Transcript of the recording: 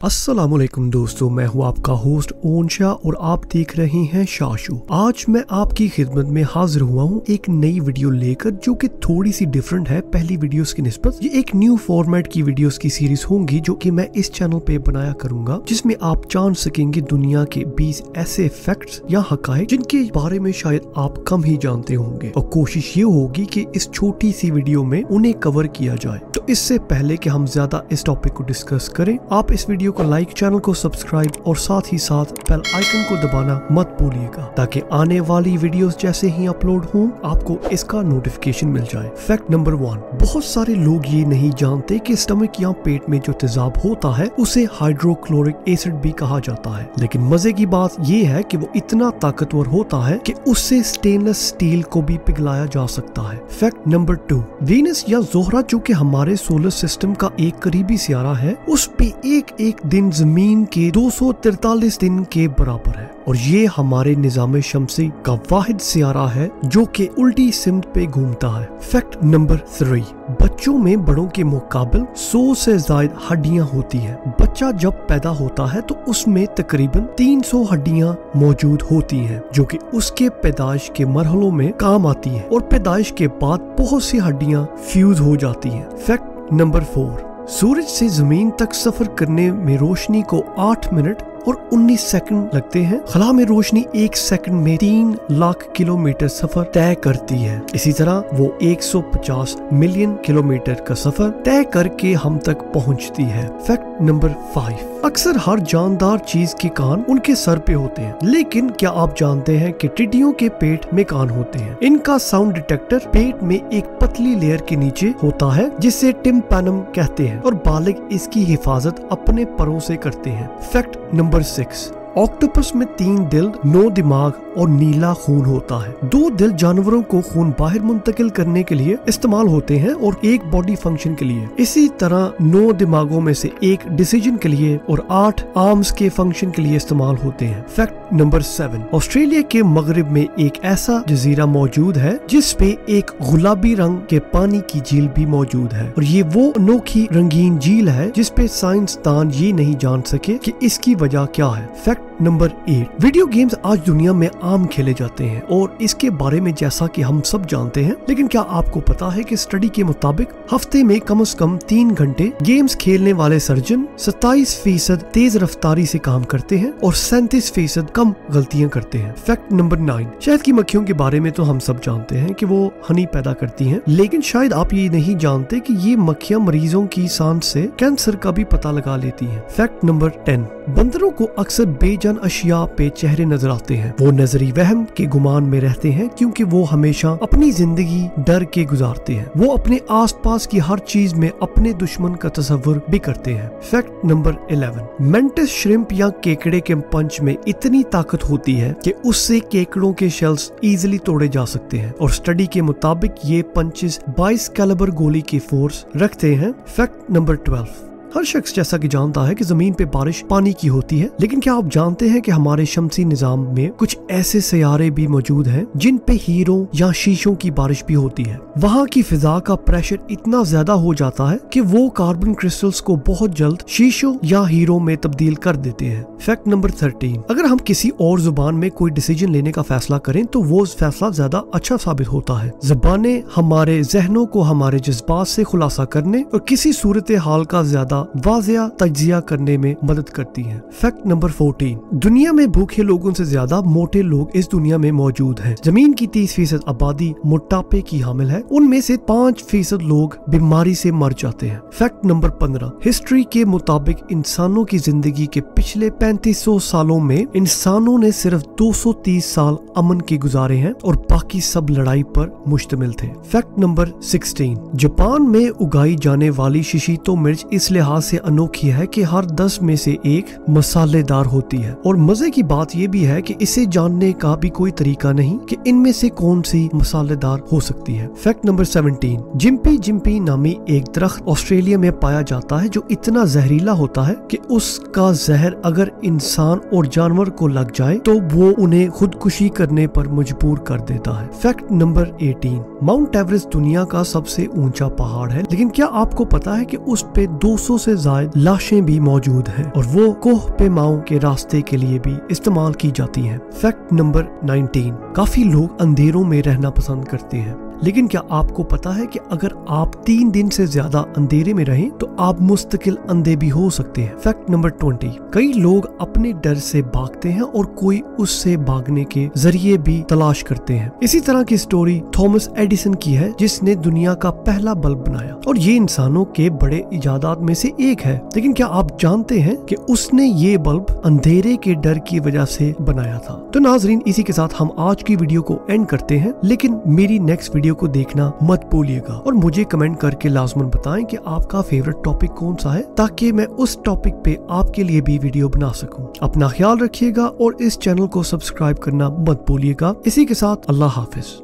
अस्सलामुअलैकुम दोस्तों, मैं हूँ आपका होस्ट ओन शाह और आप देख रहे हैं शाह शो। आज मैं आपकी खिदमत में हाजिर हुआ हूँ एक नई वीडियो लेकर जो कि थोड़ी सी डिफरेंट है पहली वीडियोस की निस्बत। ये एक न्यू फॉर्मेट की वीडियोस की सीरीज होंगी जो कि मैं इस चैनल पे बनाया करूंगा, जिसमें आप जान सकेंगे दुनिया के 20 ऐसे फैक्ट्स या हकायक जिनके बारे में शायद आप कम ही जानते होंगे, और कोशिश ये होगी कि इस छोटी सी वीडियो में उन्हें कवर किया जाए। तो इससे पहले कि हम ज्यादा इस टॉपिक को डिस्कस करें, आप इस वीडियो को लाइक, चैनल को सब्सक्राइब और साथ ही साथ बेल आइकन को दबाना मत भूलिएगा ताकि आने वाली वीडियोस जैसे ही अपलोड हों आपको इसका नोटिफिकेशन मिल जाए। फैक्ट नंबर 1, बहुत सारे लोग ये नहीं जानते कि स्टमक या पेट में जो तेजाब होता है उसे हाइड्रोक्लोरिक एसिड भी कहा जाता है, लेकिन मजे की बात ये है कि वो इतना ताकतवर होता है कि उससे स्टेनलेस स्टील को भी पिघलाया जा सकता है। फैक्ट नंबर 2, वीनस या ज़ोहरा जो कि हमारे सोलर सिस्टम का एक करीबी सियारा है, उस पे एक दिन जमीन के 243 दिन के बराबर है, और ये हमारे निज़ाम शमसी का वाहिद सियारा है जो कि उल्टी सिमत पे घूमता है। फैक्ट नंबर 3, बच्चों में बड़ों के मुकाबले 100 से ज्यादा हड्डियां होती हैं। बच्चा जब पैदा होता है तो उसमें तकरीबन 300 हड्डियां मौजूद होती हैं जो कि उसके पैदाइश के मरहलों में काम आती हैं, और पैदाइश के बाद बहुत सी हड्डियां फ्यूज हो जाती हैं। फैक्ट नंबर 4, सूरज से जमीन तक सफर करने में रोशनी को 8 मिनट और 19 सेकंड लगते हैं। खला में रोशनी 1 सेकंड में 3 लाख किलोमीटर सफर तय करती है। इसी तरह वो 150 मिलियन किलोमीटर का सफर तय करके हम तक पहुंचती है। फैक्ट नंबर 5, अक्सर हर जानदार चीज के कान उनके सर पे होते हैं, लेकिन क्या आप जानते हैं कि टिड्डियों के पेट में कान होते हैं? इनका साउंड डिटेक्टर पेट में एक पतली लेयर के नीचे होता है जिसे टिम्पैनम कहते हैं, और बालिग इसकी हिफाजत अपने परों से करते हैं। फैक्ट नंबर 6, ऑक्टोपस में 3 दिल, 9 दिमाग और नीला खून होता है। 2 दिल जानवरों को खून बाहर मुंतकिल करने के लिए इस्तेमाल होते हैं और 1 बॉडी फंक्शन के लिए। इसी तरह 9 दिमागों में से 1 डिसीजन के लिए और 8 आर्म्स के फंक्शन के लिए इस्तेमाल होते हैं। फैक्ट नंबर 7, ऑस्ट्रेलिया के मगरिब में एक ऐसा जजीरा मौजूद है जिस पे एक गुलाबी रंग के पानी की झील भी मौजूद है, और ये वो अनोखी रंगीन झील है जिस पे साइंसदान ये नहीं जान सके कि इसकी वजह क्या है। फैक्ट नंबर 8, वीडियो गेम्स आज दुनिया में आम खेले जाते हैं और इसके बारे में जैसा कि हम सब जानते हैं, लेकिन क्या आपको पता है कि स्टडी के मुताबिक हफ्ते में कम से कम 3 घंटे गेम्स खेलने वाले सर्जन 27% तेज रफ्तारी से काम करते हैं और 37% कम गलतियां करते हैं। फैक्ट नंबर 9, शहद की मक्खियों के बारे में तो हम सब जानते हैं कि वो हनी पैदा करती हैं, लेकिन शायद आप ये नहीं जानते कि ये मक्खियां मरीजों की सांस से कैंसर का भी पता लगा लेती हैं। फैक्ट नंबर 10, बंदरों को अक्सर बेजान अशिया पे चेहरे नजर आते हैं। वो नजरी वहम के गुमान में रहते हैं क्योंकि वो हमेशा अपनी जिंदगी डर के गुजारते हैं। वो अपने आसपास की हर चीज में अपने दुश्मन का तस्वुर भी करते हैं। फैक्ट नंबर 11, मेंटिस श्रिम्प या केकड़े के पंच में इतनी ताकत होती है कि उससे केकड़ों के शेल्स इजीली तोड़े जा सकते हैं, और स्टडी के मुताबिक ये पंचेस 22 कैलिबर गोली की फोर्स रखते हैं। फैक्ट नंबर 12, हर शख्स जैसा कि जानता है कि जमीन पे बारिश पानी की होती है, लेकिन क्या आप जानते हैं कि हमारे शमसी निजाम में कुछ ऐसे सियारे भी मौजूद हैं जिन पे हीरों या शीशों की बारिश भी होती है? वहाँ की फिजा का प्रेशर इतना ज्यादा हो जाता है कि वो कार्बन क्रिस्टल्स को बहुत जल्द शीशों या हीरो में तब्दील कर देते हैं। फैक्ट नंबर 13, अगर हम किसी और जुबान में कोई डिसीजन लेने का फैसला करें तो वो फैसला ज्यादा अच्छा साबित होता है। जुबानें हमारे जहनों को हमारे जज्बात से खुलासा करने और किसी सूरत हाल का ज्यादा वाजिया तज्जिया करने में मदद करती हैं। फैक्ट नंबर 14, दुनिया में भूखे लोगों से ज्यादा मोटे लोग इस दुनिया में मौजूद हैं। जमीन की 30% आबादी मोटापे की हामिल है, उनमें से 5% लोग बीमारी से मर जाते हैं। फैक्ट नंबर 15, हिस्ट्री के मुताबिक इंसानों की जिंदगी के पिछले 3500 सालों में इंसानों ने सिर्फ 230 साल अमन के गुजारे हैं और बाकी सब लड़ाई पर मुश्तमिल थे। फैक्ट नंबर 16, जापान में उगाई जाने वाली शिशीतो मिर्च इस लिहाज से अनोखी है कि हर 10 में से 1 मसालेदार होती है, और मजे की बात यह भी है कि इसे जानने का भी कोई तरीका नहीं कि इनमें से कौन सी मसालेदार हो सकती है। फैक्ट नंबर 17, जिम्पी जिम्पी नामी एक दरख्त ऑस्ट्रेलिया में पाया जाता है जो इतना जहरीला होता है कि उसका जहर अगर इंसान और जानवर को लग जाए तो वो उन्हें खुदकुशी करने पर मजबूर कर देता है। फैक्ट नंबर 18, माउंट एवरेस्ट दुनिया का सबसे ऊंचा पहाड़ है, लेकिन क्या आपको पता है कि उस पे 200 से ज़ायद लाशें भी मौजूद हैं और वो कोह पेमाओं के रास्ते के लिए भी इस्तेमाल की जाती हैं। फैक्ट नंबर 19, काफी लोग अंधेरों में रहना पसंद करते हैं, लेकिन क्या आपको पता है कि अगर आप 3 दिन से ज्यादा अंधेरे में रहें तो आप मुस्तकिल अंधे भी हो सकते हैं। फैक्ट नंबर 20, कई लोग अपने डर से भागते हैं और कोई उससे भागने के जरिए भी तलाश करते हैं। इसी तरह की स्टोरी थॉमस एडिसन की है, जिसने दुनिया का पहला बल्ब बनाया और ये इंसानों के बड़े इजादात में से एक है। लेकिन क्या आप जानते हैं कि उसने ये बल्ब अंधेरे के डर की वजह से बनाया था। तो नाजरीन, इसी के साथ हम आज की वीडियो को एंड करते हैं, लेकिन मेरी नेक्स्ट वीडियो को देखना मत भूलिएगा और मुझे कमेंट करके लाजमन बताएं कि आपका फेवरेट टॉपिक कौन सा है, ताकि मैं उस टॉपिक पे आपके लिए भी वीडियो बना सकूं। अपना ख्याल रखिएगा और इस चैनल को सब्सक्राइब करना मत भूलिएगा। इसी के साथ अल्लाह हाफिज।